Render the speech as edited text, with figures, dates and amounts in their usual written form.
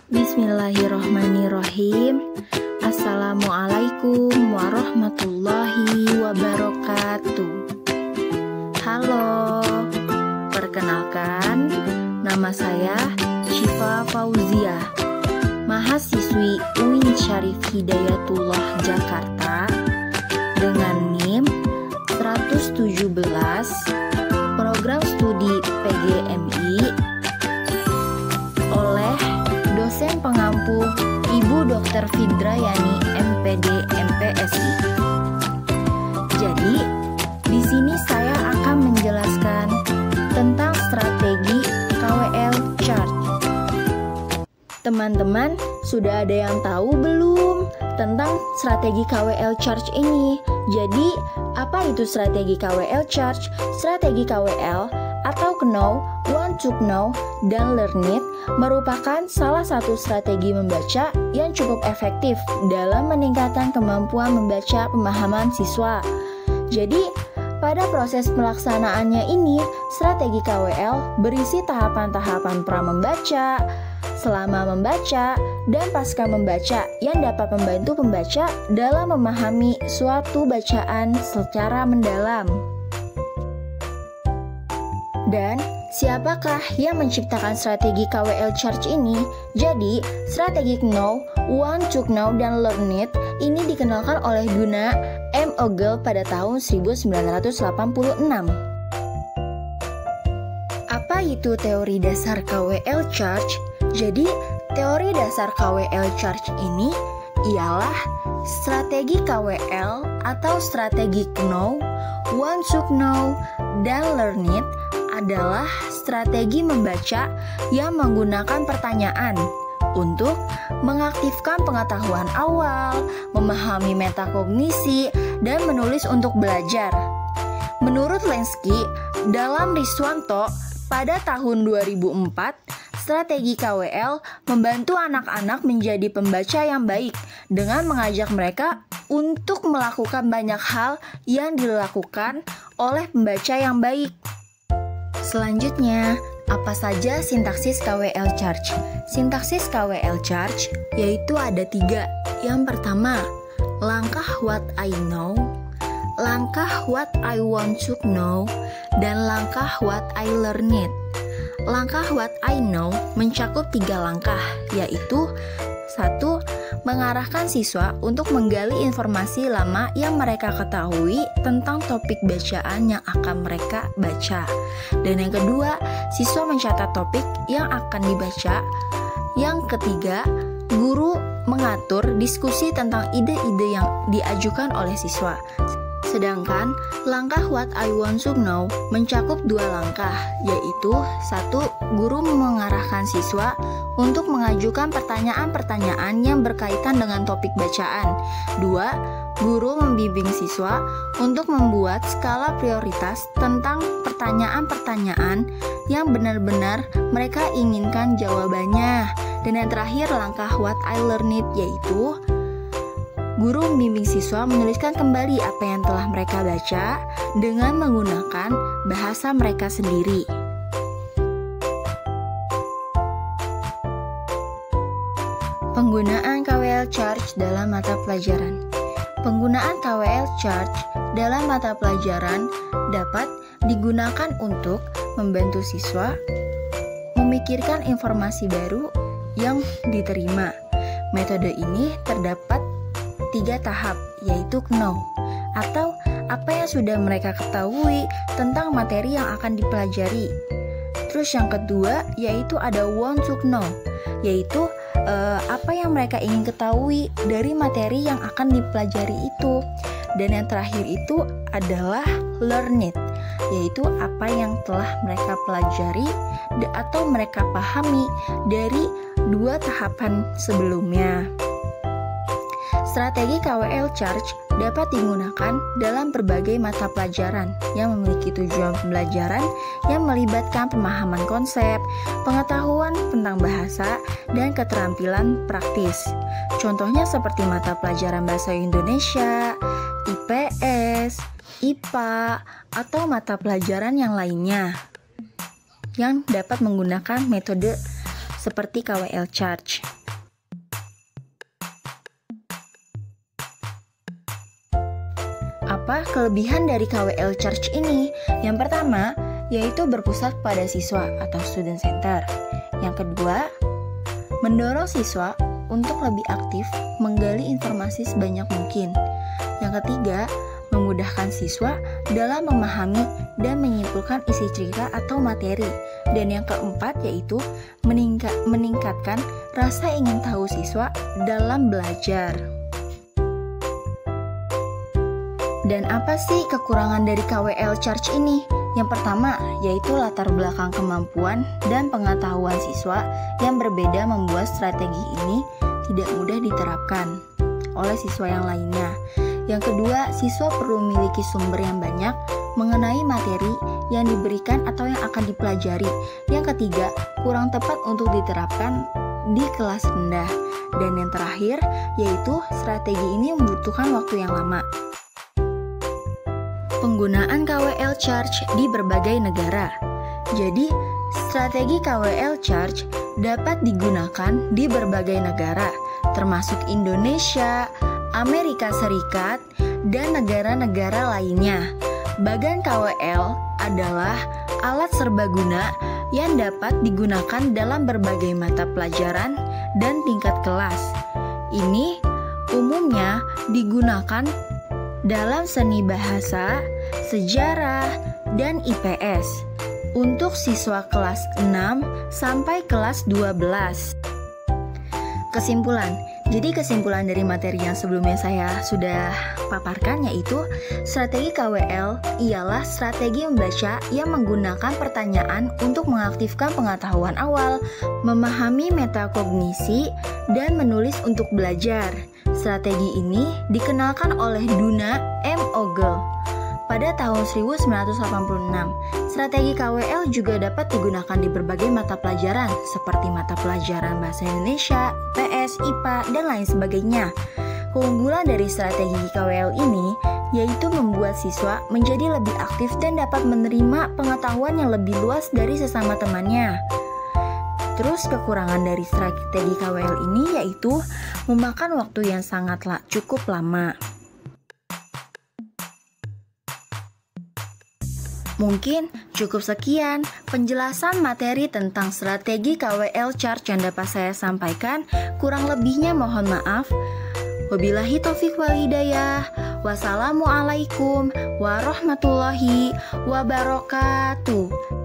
Bismillahirrohmanirrohim. Assalamualaikum warahmatullahi wabarakatuh. Halo, perkenalkan, nama saya Syifa Fauziah, mahasiswi UIN Syarif Hidayatullah Jakarta dengan NIM 117, program studi PGMI, oleh dosen pengampu Ibu Dr. Fidrayani MPD MPSI. Jadi, di sini saya akan menjelaskan tentang strategi KWL Charge. Teman-teman, sudah ada yang tahu belum tentang strategi KWL Charge ini? Jadi, apa itu strategi KWL Charge? Strategi KWL atau Know, Want to Know, dan Learn It merupakan salah satu strategi membaca yang cukup efektif dalam meningkatkan kemampuan membaca pemahaman siswa. Jadi, pada proses pelaksanaannya ini, strategi KWL berisi tahapan-tahapan pra-membaca, selama membaca, dan pasca membaca yang dapat membantu pembaca dalam memahami suatu bacaan secara mendalam. Dan siapakah yang menciptakan strategi KWL Charge ini? Jadi, strategi Know, Want to Know, dan Learn It ini dikenalkan oleh Gunnar M. Ogle pada tahun 1986. Apa itu teori dasar KWL Charge? Jadi, teori dasar KWL Charge ini ialah strategi KWL atau strategi Know, Want to Know, dan Learn It adalah strategi membaca yang menggunakan pertanyaan untuk mengaktifkan pengetahuan awal, memahami metakognisi, dan menulis untuk belajar. Menurut Lenski, dalam Riswanto pada tahun 2004, strategi KWL membantu anak-anak menjadi pembaca yang baik dengan mengajak mereka untuk melakukan banyak hal yang dilakukan oleh pembaca yang baik. Selanjutnya, apa saja sintaksis KWL Charge? Sintaksis KWL Charge yaitu ada 3. Yang pertama, langkah what I know, langkah what I want to know, dan langkah what I learn it. Langkah what I know mencakup 3 langkah, yaitu 1. Mengarahkan siswa untuk menggali informasi lama yang mereka ketahui tentang topik bacaan yang akan mereka baca. Dan yang kedua, siswa mencatat topik yang akan dibaca. Yang ketiga, guru mengatur diskusi tentang ide-ide yang diajukan oleh siswa. Sedangkan langkah what I want to know mencakup 2 langkah, yaitu 1. Guru mengarahkan siswa untuk mengajukan pertanyaan-pertanyaan yang berkaitan dengan topik bacaan. 2. Guru membimbing siswa untuk membuat skala prioritas tentang pertanyaan-pertanyaan yang benar-benar mereka inginkan jawabannya. Dan yang terakhir, langkah what I learn it, yaitu guru membimbing siswa menuliskan kembali apa yang telah mereka baca dengan menggunakan bahasa mereka sendiri. Penggunaan KWL Charge dalam mata pelajaran. Penggunaan KWL Charge dalam mata pelajaran dapat digunakan untuk membantu siswa memikirkan informasi baru yang diterima. Metode ini terdapat 3 tahap, yaitu Know, atau apa yang sudah mereka ketahui tentang materi yang akan dipelajari. Terus yang kedua, yaitu ada Want to Know, yaitu apa yang mereka ingin ketahui dari materi yang akan dipelajari itu. Dan yang terakhir itu adalah Learn It, yaitu apa yang telah mereka pelajari atau mereka pahami dari 2 tahapan sebelumnya. Strategi KWL Charge dapat digunakan dalam berbagai mata pelajaran yang memiliki tujuan pembelajaran yang melibatkan pemahaman konsep, pengetahuan tentang bahasa, dan keterampilan praktis. Contohnya seperti mata pelajaran Bahasa Indonesia, IPS, IPA, atau mata pelajaran yang lainnya yang dapat menggunakan metode seperti KWL Charge. kelebihan dari KWL Charge ini? Yang pertama, yaitu berpusat pada siswa atau student center. Yang kedua, mendorong siswa untuk lebih aktif menggali informasi sebanyak mungkin. Yang ketiga, memudahkan siswa dalam memahami dan menyimpulkan isi cerita atau materi. Dan yang keempat yaitu meningkatkan rasa ingin tahu siswa dalam belajar. Dan apa sih kekurangan dari KWL Charge ini? Yang pertama yaitu latar belakang kemampuan dan pengetahuan siswa yang berbeda membuat strategi ini tidak mudah diterapkan oleh siswa yang lainnya. Yang kedua, siswa perlu memiliki sumber yang banyak mengenai materi yang diberikan atau yang akan dipelajari. Yang ketiga, kurang tepat untuk diterapkan di kelas rendah. Dan yang terakhir, yaitu strategi ini membutuhkan waktu yang lama. Penggunaan KWL Charge di berbagai negara. Jadi, strategi KWL Charge dapat digunakan di berbagai negara, termasuk Indonesia, Amerika Serikat, dan negara-negara lainnya. Bagan KWL adalah alat serbaguna yang dapat digunakan dalam berbagai mata pelajaran dan tingkat kelas. Ini umumnya digunakan dalam seni bahasa, sejarah, dan IPS untuk siswa kelas 6 sampai kelas 12. Kesimpulan. Jadi kesimpulan dari materi yang sebelumnya saya sudah paparkan yaitu strategi KWL ialah strategi membaca yang menggunakan pertanyaan untuk mengaktifkan pengetahuan awal, memahami metakognisi, dan menulis untuk belajar. Strategi ini dikenalkan oleh Duna M. Ogle pada tahun 1986. Strategi KWL juga dapat digunakan di berbagai mata pelajaran seperti mata pelajaran Bahasa Indonesia, IPS, IPA, dan lain sebagainya. Keunggulan dari strategi KWL ini yaitu membuat siswa menjadi lebih aktif dan dapat menerima pengetahuan yang lebih luas dari sesama temannya. Terus kekurangan dari strategi KWL ini yaitu memakan waktu yang sangat cukup lama. Mungkin cukup sekian penjelasan materi tentang strategi KWL Charge yang dapat saya sampaikan. Kurang lebihnya mohon maaf. Wabillahi taufiq wal hidayah. Wassalamualaikum warahmatullahi wabarakatuh.